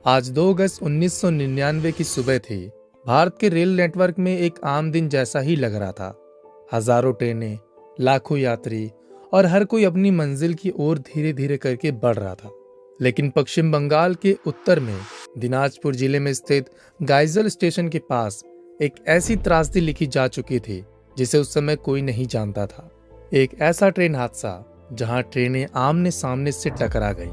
आज 2 अगस्त 1999 की सुबह थी। भारत के रेल नेटवर्क में एक आम दिन जैसा ही लग रहा था। हजारों ट्रेनें, लाखों यात्री और हर कोई अपनी मंजिल की ओर धीरे धीरे करके बढ़ रहा था। लेकिन पश्चिम बंगाल के उत्तर में दिनाजपुर जिले में स्थित गाइजल स्टेशन के पास एक ऐसी त्रासदी लिखी जा चुकी थी जिसे उस समय कोई नहीं जानता था। एक ऐसा ट्रेन हादसा जहां ट्रेनें आमने सामने से टकरा गईं।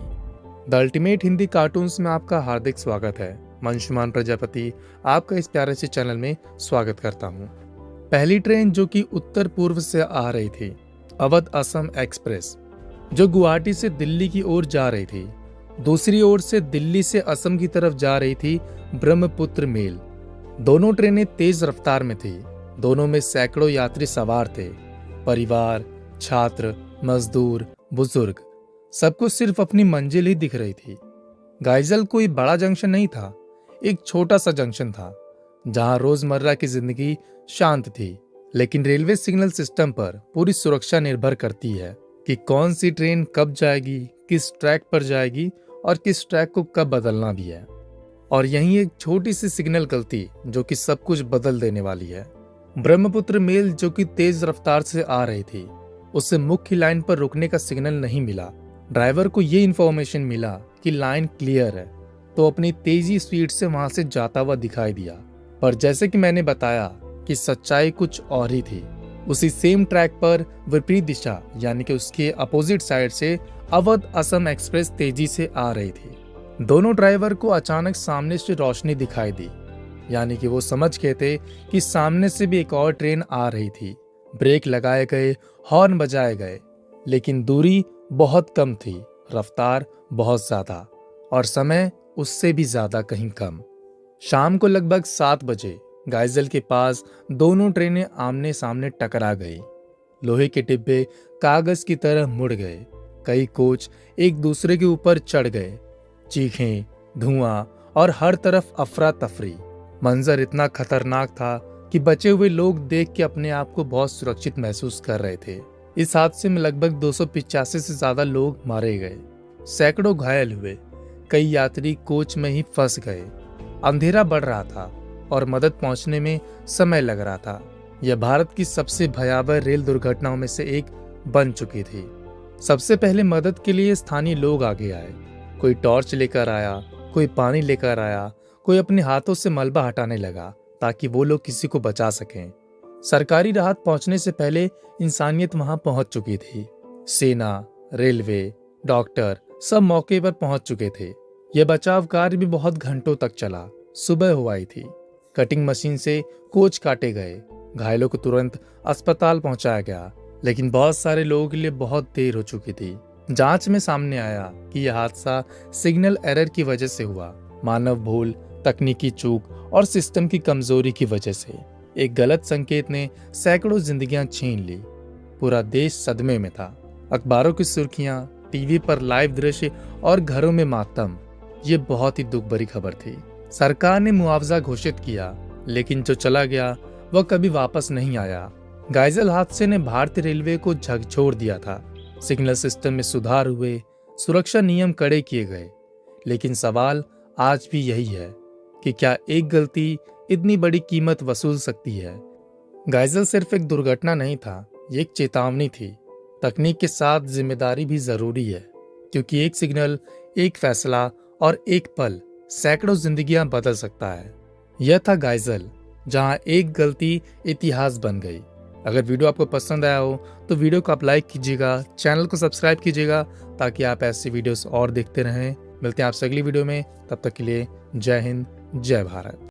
द अल्टीमेट हिंदी कार्टून्स में आपका हार्दिक स्वागत है। मैं अंशुमान प्रजापति आपका इस प्यारे से चैनल में स्वागत करता हूँ। पहली ट्रेन जो कि उत्तर पूर्व से आ रही थी, अवध असम एक्सप्रेस, जो गुवाहाटी से दिल्ली की ओर जा रही थी। दूसरी ओर से दिल्ली से असम की तरफ जा रही थी ब्रह्मपुत्र मेल। दोनों ट्रेनें तेज रफ्तार में थी। दोनों में सैकड़ों यात्री सवार थे। परिवार, छात्र, मजदूर, बुजुर्ग, सबको सिर्फ अपनी मंजिल ही दिख रही थी। गाइजल कोई बड़ा जंक्शन नहीं था, एक छोटा सा जंक्शन था जहां रोजमर्रा की जिंदगी शांत थी। लेकिन रेलवे सिग्नल सिस्टम पर पूरी सुरक्षा निर्भर करती है कि कौन सी ट्रेन कब जाएगी, किस ट्रैक पर जाएगी और किस ट्रैक को कब बदलना भी है। और यही एक छोटी सी सिग्नल गलती जो कि सब कुछ बदल देने वाली है। ब्रह्मपुत्र मेल जो कि तेज रफ्तार से आ रही थी, उसे मुख्य लाइन पर रुकने का सिग्नल नहीं मिला। ड्राइवर को ये इन्फॉर्मेशन मिला कि लाइन क्लियर है, तो अपनी तेजी स्पीड से वहां से जाता हुआ दिखाई दिया। पर जैसे कि मैंने बताया कि सच्चाई कुछ और ही थी। उसी सेम ट्रैक पर विपरीत दिशा यानी कि उसके अपोजिट साइड से अवध असम एक्सप्रेस तेजी से आ रही थी। दोनों ड्राइवर को अचानक सामने से रोशनी दिखाई दी, यानी कि वो समझ गए थे कि सामने से भी एक और ट्रेन आ रही थी। ब्रेक लगाए गए, हॉर्न बजाए गए, लेकिन दूरी बहुत कम थी, रफ्तार बहुत ज्यादा और समय उससे भी ज्यादा कहीं कम। शाम को लगभग 7 बजे गाइजल के पास दोनों ट्रेनें आमने सामने टकरा गई। लोहे के डिब्बे कागज की तरह मुड़ गए। कई कोच एक दूसरे के ऊपर चढ़ गए। चीखें, धुआं और हर तरफ अफरा तफरी। मंजर इतना खतरनाक था कि बचे हुए लोग देख के अपने आप को बहुत सुरक्षित महसूस कर रहे थे। इस हादसे में लगभग 285 से ज्यादा लोग मारे गए, सैकड़ों घायल हुए, कई यात्री कोच में ही फंस गए। अंधेरा बढ़ रहा था और मदद पहुंचने में समय लग रहा था। यह भारत की सबसे भयावह रेल दुर्घटनाओं में से एक बन चुकी थी। सबसे पहले मदद के लिए स्थानीय लोग आगे आए। कोई टॉर्च लेकर आया, कोई पानी लेकर आया, कोई अपने हाथों से मलबा हटाने लगा ताकि वो लोग किसी को बचा सकें। सरकारी राहत पहुंचने से पहले इंसानियत वहां पहुंच चुकी थी। सेना, रेलवे, डॉक्टर सब मौके पर पहुंच चुके थे। यह बचाव कार्य भी बहुत घंटों तक चला। सुबह हो आई थी। कटिंग मशीन से कोच काटे गए। घायलों को तुरंत अस्पताल पहुंचाया गया, लेकिन बहुत सारे लोगों के लिए बहुत देर हो चुकी थी। जांच में सामने आया कि यह हादसा सिग्नल एरर की वजह से हुआ। मानव भूल, तकनीकी चूक और सिस्टम की कमजोरी की वजह से एक गलत संकेत ने सैकड़ों जिंदगियां छीन ली। पूरा देश सदमे में था। अखबारों की सुर्खियां, टीवी पर लाइव दृश्य और घरों में मातम। ये बहुत ही दुख भरी खबर थी। सरकार ने मुआवजा घोषित किया, लेकिन जो चला गया वह कभी वापस नहीं आया। गाइजल हादसे ने भारतीय रेलवे को झकझोर दिया था। सिग्नल सिस्टम में सुधार हुए, सुरक्षा नियम कड़े किए गए, लेकिन सवाल आज भी यही है कि क्या एक गलती इतनी बड़ी कीमत वसूल सकती है। गाइजल सिर्फ एक दुर्घटना नहीं था, ये एक चेतावनी थी। तकनीक के साथ जिम्मेदारी भी जरूरी है, क्योंकि एक सिग्नल, एक फैसला और एक पल सैकड़ों जिंदगियां बदल सकता है। यह था गाइजल, जहां एक गलती इतिहास बन गई। अगर वीडियो आपको पसंद आया हो तो वीडियो को आप लाइक कीजिएगा, चैनल को सब्सक्राइब कीजिएगा ताकि आप ऐसी वीडियोस और देखते रहें। मिलते हैं आपसे अगली वीडियो में, तब तक के लिए जय हिंद, जय भारत।